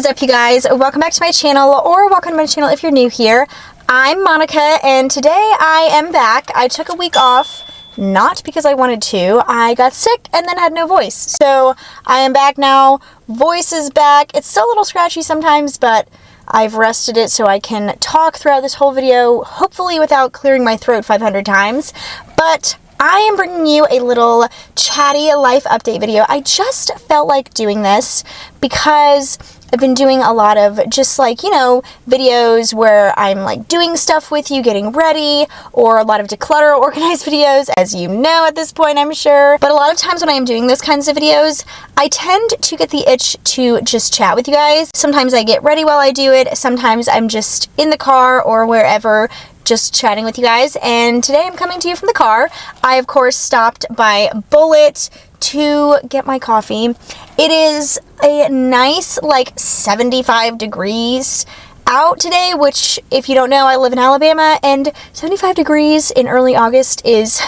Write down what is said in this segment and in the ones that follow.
What is up, you guys? Welcome back to my channel, or welcome to my channel if you're new here. I'm Monica, and today I am back. I took a week off, not because I wanted to. I got sick and then had no voice. So I am back now. Voice is back. It's still a little scratchy sometimes, but I've rested it so I can talk throughout this whole video, hopefully without clearing my throat 500 times. But I am bringing you a little chatty life update video. I just felt like doing this because I've been doing a lot of just like, you know, videos where I'm like doing stuff with you, getting ready, or a lot of declutter organized videos, as you know at this point, I'm sure. But a lot of times when I am doing those kinds of videos, I tend to get the itch to just chat with you guys. Sometimes I get ready while I do it. Sometimes I'm just in the car or wherever, just chatting with you guys. And today I'm coming to you from the car. I, of course, stopped by Bullet to get my coffee. It is a nice, like, 75 degrees out today, which, if you don't know, I live in Alabama, and 75 degrees in early August is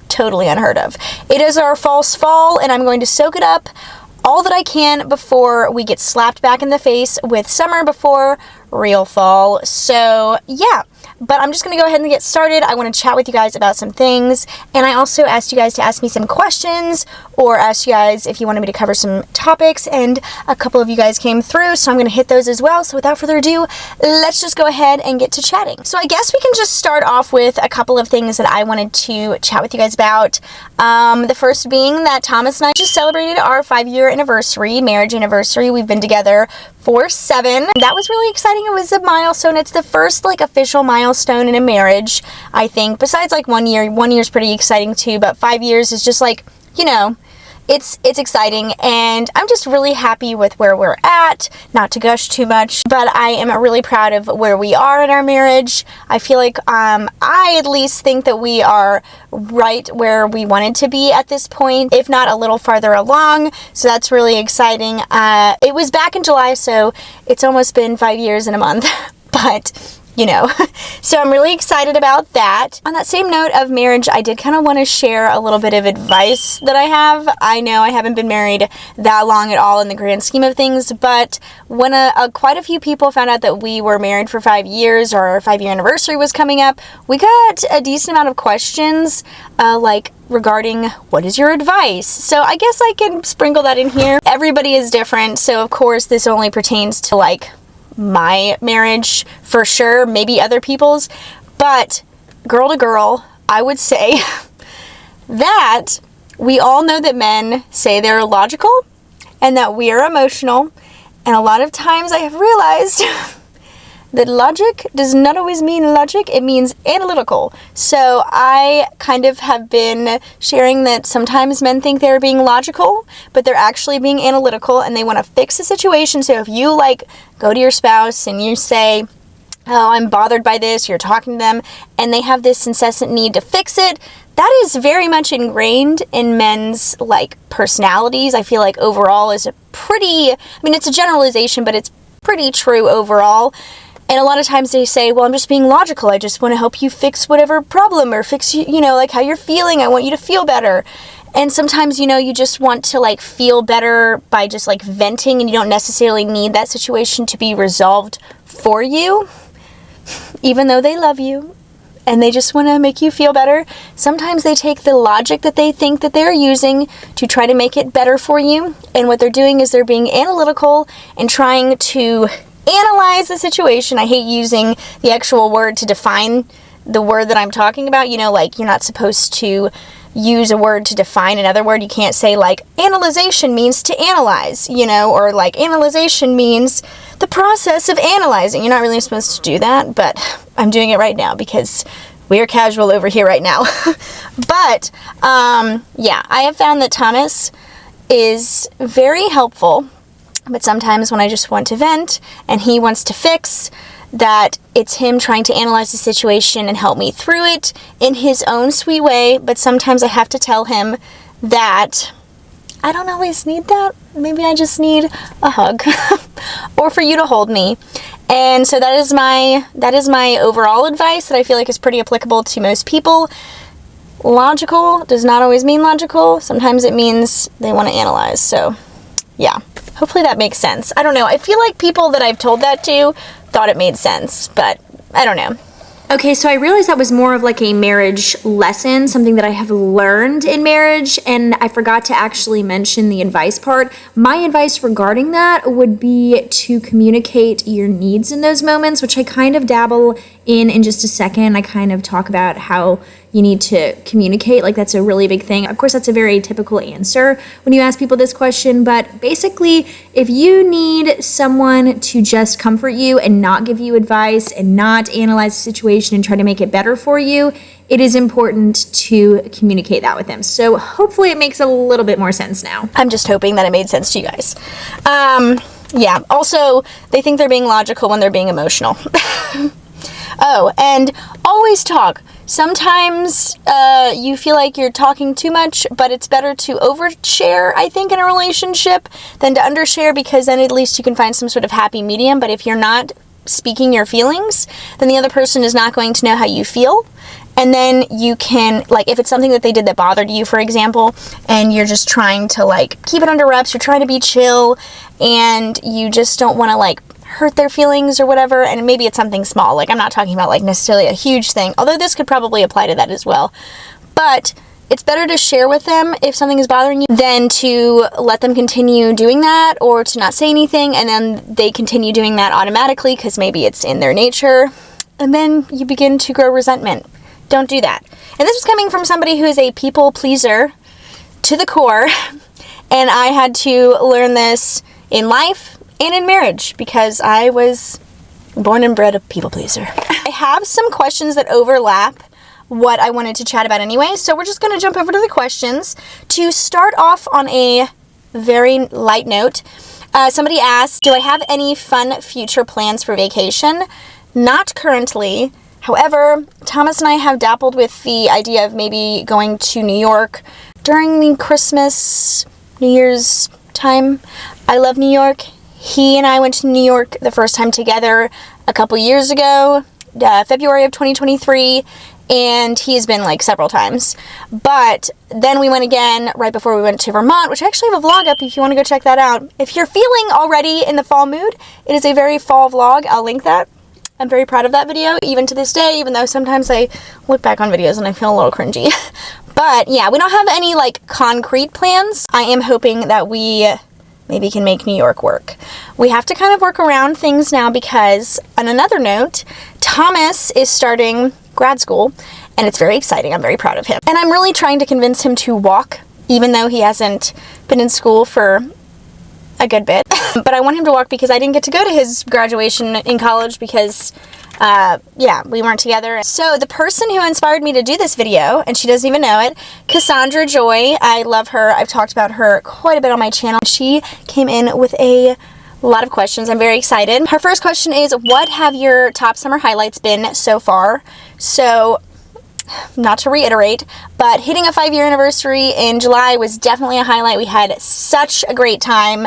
totally unheard of. It is our false fall, and I'm going to soak it up all that I can before we get slapped back in the face with summer before real fall. So yeah, but I'm just going to go ahead and get started. I want to chat with you guys about some things, and I also asked you guys to ask me some questions, or asked you guys if you wanted me to cover some topics, and a couple of you guys came through, so I'm going to hit those as well. So without further ado, let's just go ahead and get to chatting. So I guess we can just start off with a couple of things that I wanted to chat with you guys about. The first being that Thomas and I just celebrated our 5-year anniversary, marriage anniversary. We've been together for 7. That was really exciting. It was a milestone. It's the first like official milestone in a marriage, I think, besides like 1 year. 1 year is pretty exciting too, but 5 years is just like, you know, it's exciting, and I'm just really happy with where we're at. Not to gush too much, but I am really proud of where we are in our marriage. I feel like I at least think that we are right where we wanted to be at this point, if not a little farther along. So that's really exciting. It was back in July, so it's almost been 5 years and a month, but you know, so I'm really excited about that. On that same note of marriage, I did kind of want to share a little bit of advice that I have. I know I haven't been married that long at all in the grand scheme of things, but when quite a few people found out that we were married for 5 years, or our 5-year anniversary was coming up, we got a decent amount of questions, like regarding what is your advice. So I guess I can sprinkle that in here. Everybody is different, so of course this only pertains to like my marriage for sure, maybe other people's, but girl to girl, I would say that we all know that men say they're logical and that we are emotional, and a lot of times I have realized that logic does not always mean logic, it means analytical. So I kind of have been sharing that sometimes men think they're being logical, but they're actually being analytical, and they want to fix a situation. So if you like go to your spouse and you say, oh, I'm bothered by this, you're talking to them, and they have this incessant need to fix it, that is very much ingrained in men's like personalities. I feel like overall is a pretty, I mean, it's a generalization, but it's pretty true overall. And a lot of times they say, well, I'm just being logical. I just want to help you fix whatever problem, or fix, you know, like how you're feeling. I want you to feel better. And sometimes, you know, you just want to like feel better by just like venting, and you don't necessarily need that situation to be resolved for you, even though they love you and they just want to make you feel better. Sometimes they take the logic that they think that they're using to try to make it better for you. And what they're doing is they're being analytical and trying to analyze the situation. I hate using the actual word to define the word that I'm talking about. You know, like you're not supposed to use a word to define another word. You can't say like analyzation means to analyze, you know, or like analyzation means the process of analyzing. You're not really supposed to do that, but I'm doing it right now because we are casual over here right now. But yeah, I have found that Thomas is very helpful. But sometimes when I just want to vent and he wants to fix, that it's him trying to analyze the situation and help me through it in his own sweet way. But sometimes I have to tell him that I don't always need that. Maybe I just need a hug or for you to hold me. And so that is my overall advice that I feel like is pretty applicable to most people. Logical does not always mean logical. Sometimes it means they want to analyze. So yeah. Hopefully that makes sense. I don't know. I feel like people that I've told that to thought it made sense, but I don't know. Okay, so I realized that was more of like a marriage lesson, something that I have learned in marriage, and I forgot to actually mention the advice part. My advice regarding that would be to communicate your needs in those moments, which I kind of dabble in just a second. I kind of talk about how you need to communicate, like that's a really big thing. Of course, that's a very typical answer when you ask people this question, but basically, if you need someone to just comfort you and not give you advice and not analyze the situation and try to make it better for you, it is important to communicate that with them. So hopefully it makes a little bit more sense now. I'm just hoping that it made sense to you guys. Yeah, also, they think they're being logical when they're being emotional. Oh, and always talk. Sometimes you feel like you're talking too much, but it's better to overshare, I think, in a relationship than to undershare, because then at least you can find some sort of happy medium. But if you're not speaking your feelings, then the other person is not going to know how you feel. And then you can, like, if it's something that they did that bothered you, for example, and you're just trying to, like, keep it under wraps, you're trying to be chill, and you just don't want to, like, hurt their feelings or whatever, and maybe it's something small. Like, I'm not talking about, like, necessarily a huge thing, although this could probably apply to that as well. But it's better to share with them if something is bothering you than to let them continue doing that, or to not say anything, and then they continue doing that automatically because maybe it's in their nature, and then you begin to grow resentment. Don't do that. And this is coming from somebody who is a people pleaser to the core, and I had to learn this in life and in marriage because I was born and bred a people pleaser. I have some questions that overlap what I wanted to chat about anyway, so we're just going to jump over to the questions. To start off on a very light note, somebody asked, do I have any fun future plans for vacation? Not currently. However, Thomas and I have dabbled with the idea of maybe going to New York during the Christmas, New Year's time. I love New York. He and I went to New York the first time together a couple years ago, February of 2023, and he's been like several times. But then we went again right before we went to Vermont, which I actually have a vlog up if you want to go check that out. If you're feeling already in the fall mood, it is a very fall vlog. I'll link that. I'm very proud of that video, even to this day, even though sometimes I look back on videos and I feel a little cringy. But yeah, we don't have any like concrete plans. I am hoping that we maybe can make New York work. We have to kind of work around things now because, on another note, Thomas is starting grad school, and it's very exciting. I'm very proud of him. And I'm really trying to convince him to walk, even though he hasn't been in school for a good bit. But I want him to walk because I didn't get to go to his graduation in college because, yeah, we weren't together. So the person who inspired me to do this video, and she doesn't even know it, Cassandra Joy, I love her. I've talked about her quite a bit on my channel. She came in with a lot of questions. I'm very excited. Her first question is, what have your top summer highlights been so far? So, not to reiterate, but hitting a 5-year anniversary in July was definitely a highlight. We had such a great time.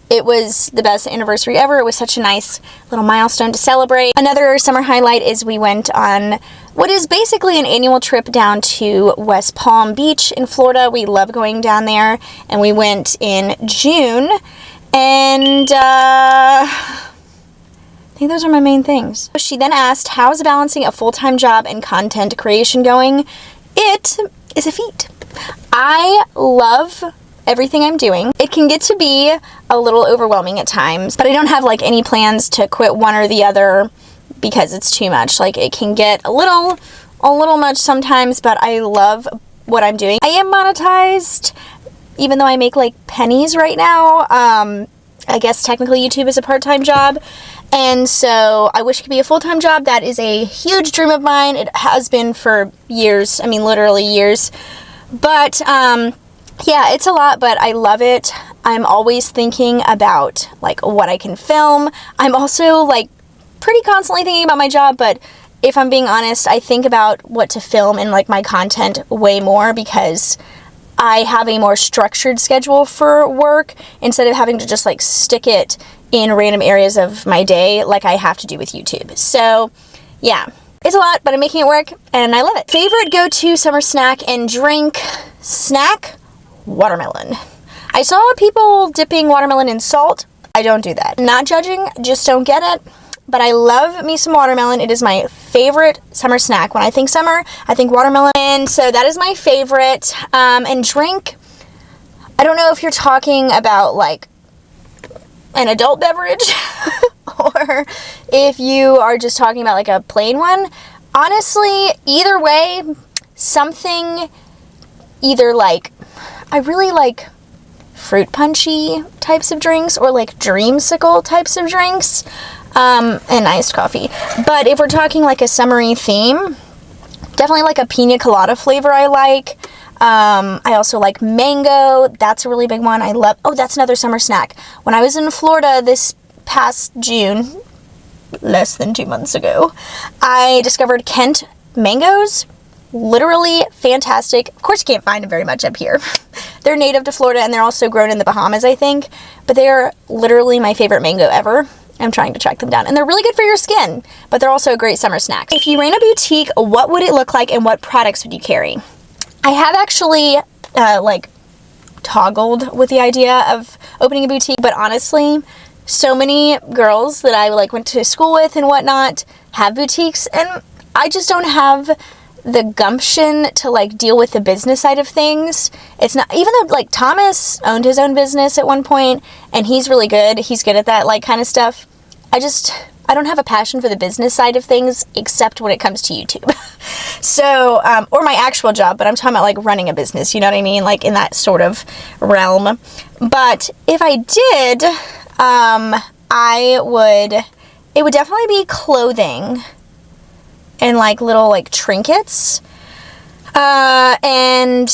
It was the best anniversary ever. It was such a nice little milestone to celebrate. Another summer highlight is we went on what is basically an annual trip down to West Palm Beach in Florida. We love going down there, and we went in June, and I think those are my main things. She then asked, how is balancing a full-time job and content creation going? It is a feat. I love everything I'm doing. It can get to be a little overwhelming at times, but I don't have like any plans to quit one or the other because it's too much. Like, it can get a little much sometimes, but I love what I'm doing. I am monetized, even though I make like pennies right now. I guess technically YouTube is a part-time job, and so I wish it could be a full-time job. That is a huge dream of mine. It has been for years. I mean, literally years. But yeah, it's a lot, but I love it. I'm always thinking about like what I can film. I'm also like pretty constantly thinking about my job, but if I'm being honest, I think about what to film in like my content way more because I have a more structured schedule for work instead of having to just like stick it in random areas of my day like I have to do with YouTube. So yeah, it's a lot, but I'm making it work and I love it. Favorite go-to summer snack and drink? Snack? Watermelon. I saw people dipping watermelon in salt. I don't do that. Not judging, just don't get it. But I love me some watermelon. It is my favorite summer snack. When I think summer, I think watermelon. And so that is my favorite. And drink, I don't know if you're talking about like an adult beverage or if you are just talking about like a plain one. Honestly, either way, something either like, I really like fruit punchy types of drinks or like dreamsicle types of drinks. And iced coffee. But if we're talking like a summery theme, definitely like a pina colada flavor I like. I also like mango. That's a really big one. I love, oh, that's another summer snack. When I was in Florida this past June, less than 2 months ago, I discovered Kent mangoes. Literally fantastic. Of course, you can't find them very much up here. They're native to Florida and they're also grown in the Bahamas, I think. But they're literally my favorite mango ever. I'm trying to track them down. And they're really good for your skin, but they're also a great summer snack. If you ran a boutique, what would it look like and what products would you carry? I have actually like toggled with the idea of opening a boutique, but honestly, so many girls that I like went to school with and whatnot have boutiques, and I just don't have the gumption to like deal with the business side of things. It's not, even though like Thomas owned his own business at one point and he's really good. He's good at that like kind of stuff. I don't have a passion for the business side of things except when it comes to YouTube. So, or my actual job, but I'm talking about like running a business, you know what I mean? Like in that sort of realm. But if I did, it would definitely be clothing and like little like trinkets. And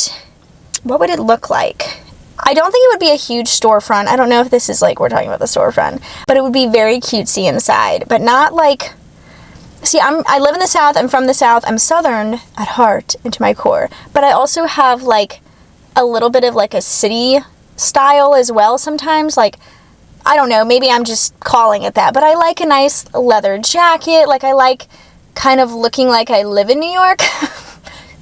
what would it look like? I don't think it would be a huge storefront. I don't know if this is like, we're talking about the storefront, but it would be very cutesy inside, but not like, see, I live in the South. I'm from the South. I'm Southern at heart into my core, but I also have like a little bit of like a city style as well sometimes. Like, I don't know, maybe I'm just calling it that, but I like a nice leather jacket. Like I like kind of looking like I live in New York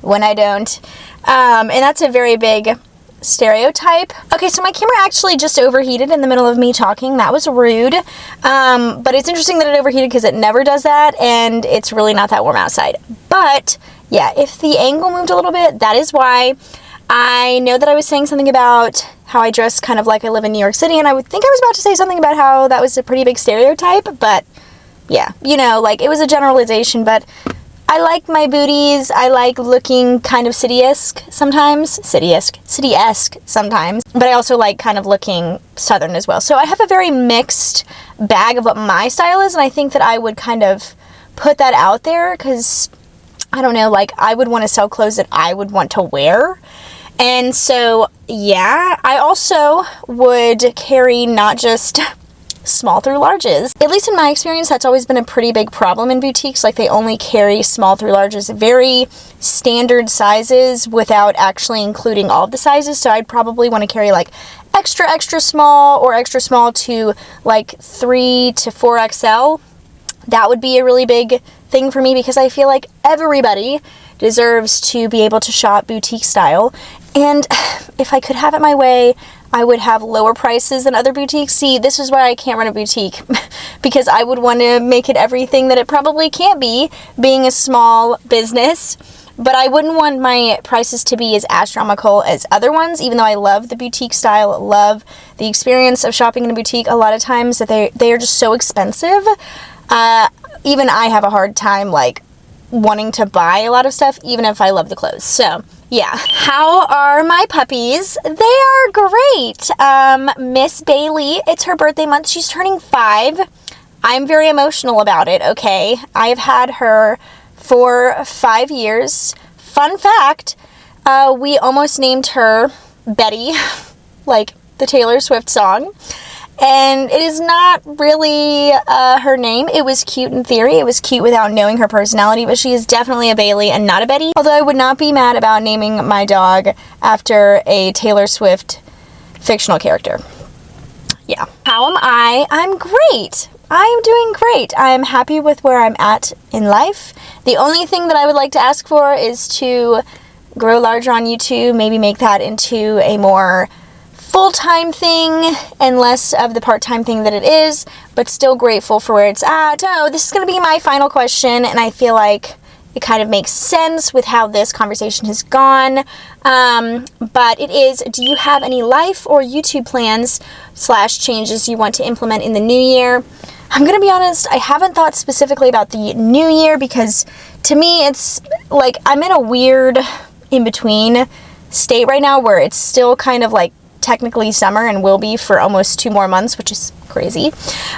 when I don't. And that's a very big stereotype. Okay, so my camera actually just overheated in the middle of me talking. That was rude. But it's interesting that it overheated because it never does that, and it's really not that warm outside. But yeah, if the angle moved a little bit, that is why. I know that I was saying something about how I dress kind of like I live in New York City, and I would think I was about to say something about how that was a pretty big stereotype, but yeah, you know, like it was a generalization, but I like my booties. I like looking kind of city-esque sometimes. City-esque sometimes. But I also like kind of looking Southern as well. So I have a very mixed bag of what my style is, and I think that I would kind of put that out there because, I don't know, like I would want to sell clothes that I would want to wear. And so, yeah, I also would carry not just small through larges. At least in my experience, that's always been a pretty big problem in boutiques. Like they only carry small through larges, very standard sizes without actually including all of the sizes. So I'd probably want to carry like extra small or extra small to like 3 to 4XL. That would be a really big thing for me because I feel like everybody deserves to be able to shop boutique style. And if I could have it my way, I would have lower prices than other boutiques. See, this is why I can't run a boutique because I would want to make it everything that it probably can't be, being a small business. But I wouldn't want my prices to be as astronomical as other ones, even though I love the boutique style, love the experience of shopping in a boutique. A lot of times that they are just so expensive. Even I have a hard time like wanting to buy a lot of stuff, even if I love the clothes. So yeah. How are my puppies? They are great. Miss Bailey, it's her birthday month. She's turning 5. I'm very emotional about it, okay? I've had her for 5 years. Fun fact, we almost named her Betty, like the Taylor Swift song. And it is not really her name. It was cute in theory. It was cute without knowing her personality, but she is definitely a Bailey and not a Betty. Although I would not be mad about naming my dog after a Taylor Swift fictional character. Yeah. How am I? I'm great. I'm doing great. I'm happy with where I'm at in life. The only thing that I would like to ask for is to grow larger on YouTube, maybe make that into a more full-time thing and less of the part-time thing that it is, but still grateful for where it's at. So this is going to be my final question, and I feel like it kind of makes sense with how this conversation has gone. But it is, do you have any life or YouTube plans / changes you want to implement in the new year? I'm going to be honest, I haven't thought specifically about the new year because to me it's like I'm in a weird in-between state right now where it's still kind of like technically summer and will be for almost 2 more months, which is crazy.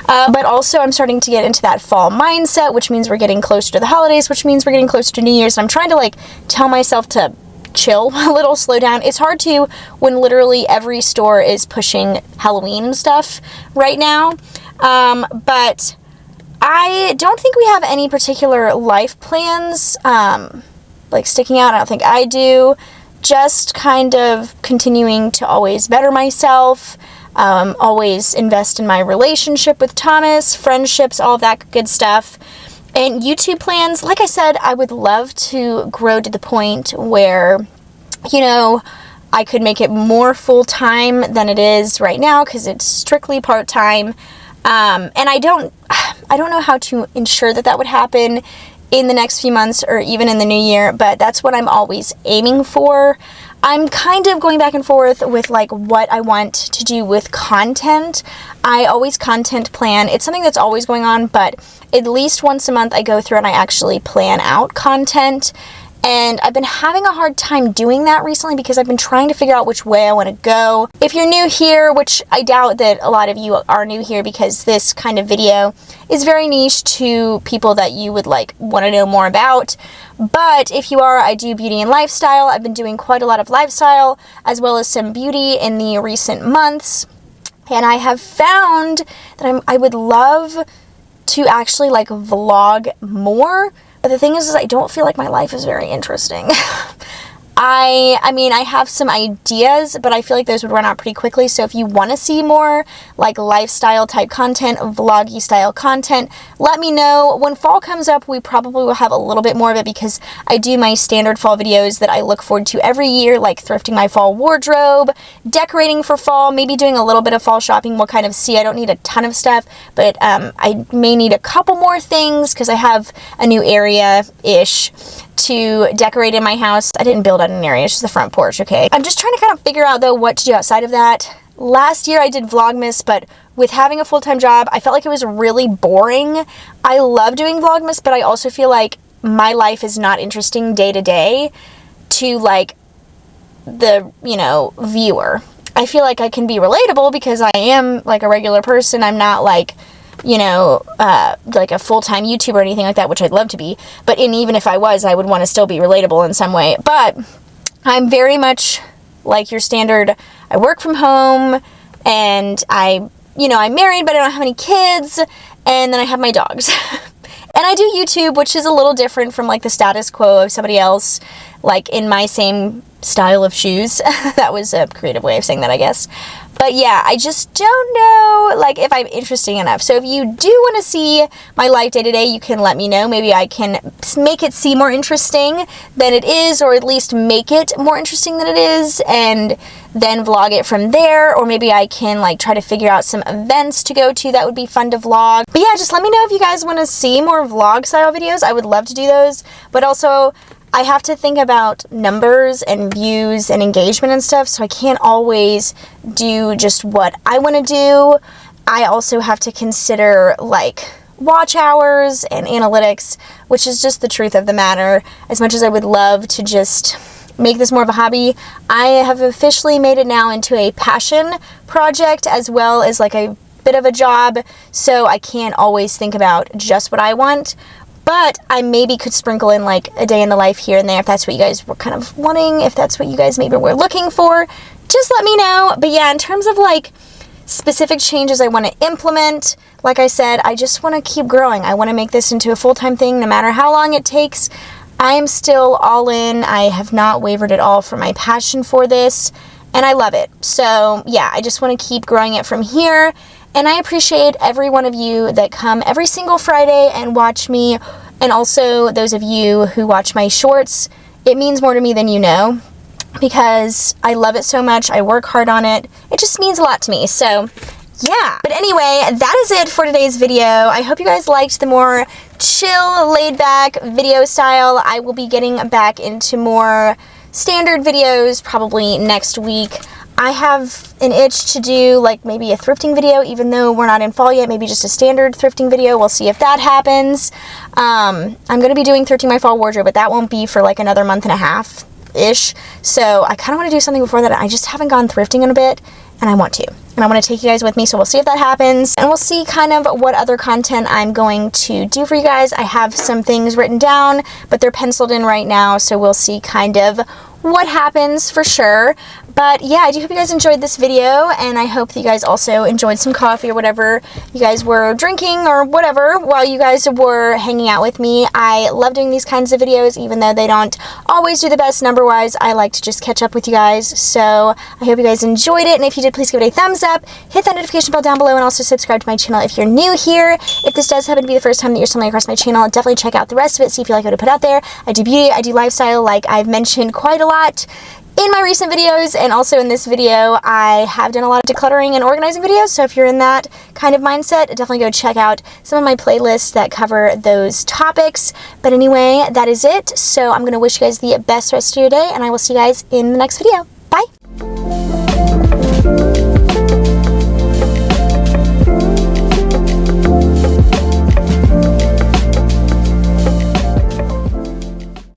But also I'm starting to get into that fall mindset, which means we're getting closer to the holidays, which means we're getting closer to New Year's. And I'm trying to like tell myself to chill a little, slow down. It's hard to when literally every store is pushing Halloween and stuff right now. But I don't think we have any particular life plans, like sticking out. I don't think I do. Just kind of continuing to always better myself, always invest in my relationship with Thomas, friendships, all of that good stuff. And YouTube plans, like I said, I would love to grow to the point where, you know, I could make it more full-time than it is right now because it's strictly part-time. And I don't know how to ensure that that would happen in the next few months or even in the new year, but that's what I'm always aiming for. I'm kind of going back and forth with like what I want to do with content. I always content plan. It's something that's always going on, but at least once a month I go through and I actually plan out content. And I've been having a hard time doing that recently because I've been trying to figure out which way I want to go. If you're new here, which I doubt that a lot of you are new here because this kind of video is very niche to people that you would like want to know more about. But if you are, I do beauty and lifestyle. I've been doing quite a lot of lifestyle as well as some beauty in the recent months. And I have found that I would love to actually like vlog more. But the thing is I don't feel like my life is very interesting. I mean, I have some ideas, but I feel like those would run out pretty quickly. So if you want to see more like lifestyle type content, vloggy style content, let me know. When fall comes up, we probably will have a little bit more of it because I do my standard fall videos that I look forward to every year, like thrifting my fall wardrobe, decorating for fall, maybe doing a little bit of fall shopping. We'll kind of see. I don't need a ton of stuff, but I may need a couple more things because I have a new area-ish to decorate in my house. I didn't build out an area, it's just the front porch, okay? I'm just trying to kind of figure out though what to do outside of that. Last year I did Vlogmas, but with having a full-time job, I felt like it was really boring. I love doing Vlogmas, but I also feel like my life is not interesting day to day to like the, you know, viewer. I feel like I can be relatable because I am like a regular person. I'm not like, you know, like a full-time YouTuber or anything like that, which I'd love to be. But even if I was, I would want to still be relatable in some way. But I'm very much like your standard. I work from home and I'm married, but I don't have any kids. And then I have my dogs. And I do YouTube, which is a little different from like the status quo of somebody else, like in my same style of shoes. That was a creative way of saying that, I guess. But yeah, I just don't know like if I'm interesting enough. So if you do want to see my life day to day, you can let me know. Maybe I can make it seem more interesting than it is, or at least make it more interesting than it is, and then vlog it from there. Or maybe I can like try to figure out some events to go to that would be fun to vlog. But yeah, just let me know if you guys want to see more vlog style videos. I would love to do those. But also, I have to think about numbers and views and engagement and stuff, so I can't always do just what I want to do. I also have to consider like watch hours and analytics, which is just the truth of the matter. As much as I would love to just make this more of a hobby, I have officially made it now into a passion project as well as like a bit of a job, so I can't always think about just what I want. But I maybe could sprinkle in like a day in the life here and there if that's what you guys were kind of wanting, if that's what you guys maybe were looking for. Just let me know. But yeah, in terms of like specific changes I want to implement, like I said, I just want to keep growing. I want to make this into a full-time thing no matter how long it takes. I am still all in. I have not wavered at all from my passion for this, and I love it. So yeah, I just want to keep growing it from here. And I appreciate every one of you that come every single Friday and watch me, and also those of you who watch my shorts. It means more to me than you know. because I love it so much. I work hard on it. It just means a lot to me. So yeah, but anyway, that is it for today's video. I hope you guys liked the more chill, laid back video style. I will be getting back into more standard videos probably next week. I have an itch to do like maybe a thrifting video, even though we're not in fall yet, maybe just a standard thrifting video. We'll see if that happens. I'm going to be doing thrifting my fall wardrobe, but that won't be for like another month and a half ish. So I kind of want to do something before that. I just haven't gone thrifting in a bit, and I want to. And I want to take you guys with me, so we'll see if that happens. And we'll see kind of what other content I'm going to do for you guys. I have some things written down, but they're penciled in right now, so we'll see kind of what happens for sure. But yeah, I do hope you guys enjoyed this video, and I hope that you guys also enjoyed some coffee or whatever you guys were drinking or whatever while you guys were hanging out with me. I love doing these kinds of videos, even though they don't always do the best number-wise. I like to just catch up with you guys, so I hope you guys enjoyed it, and if you did, please give it a thumbs up, hit that notification bell down below, and also subscribe to my channel if you're new here. If this does happen to be the first time that you're stumbling across my channel, definitely check out the rest of it, see if you like what I put out there. I do beauty, I do lifestyle, like I've mentioned quite a lot in my recent videos, and also in this video. I have done a lot of decluttering and organizing videos, so if you're in that kind of mindset, definitely go check out some of my playlists that cover those topics. But anyway, that is it. So I'm going to wish you guys the best rest of your day, and I will see you guys in the next video. Bye!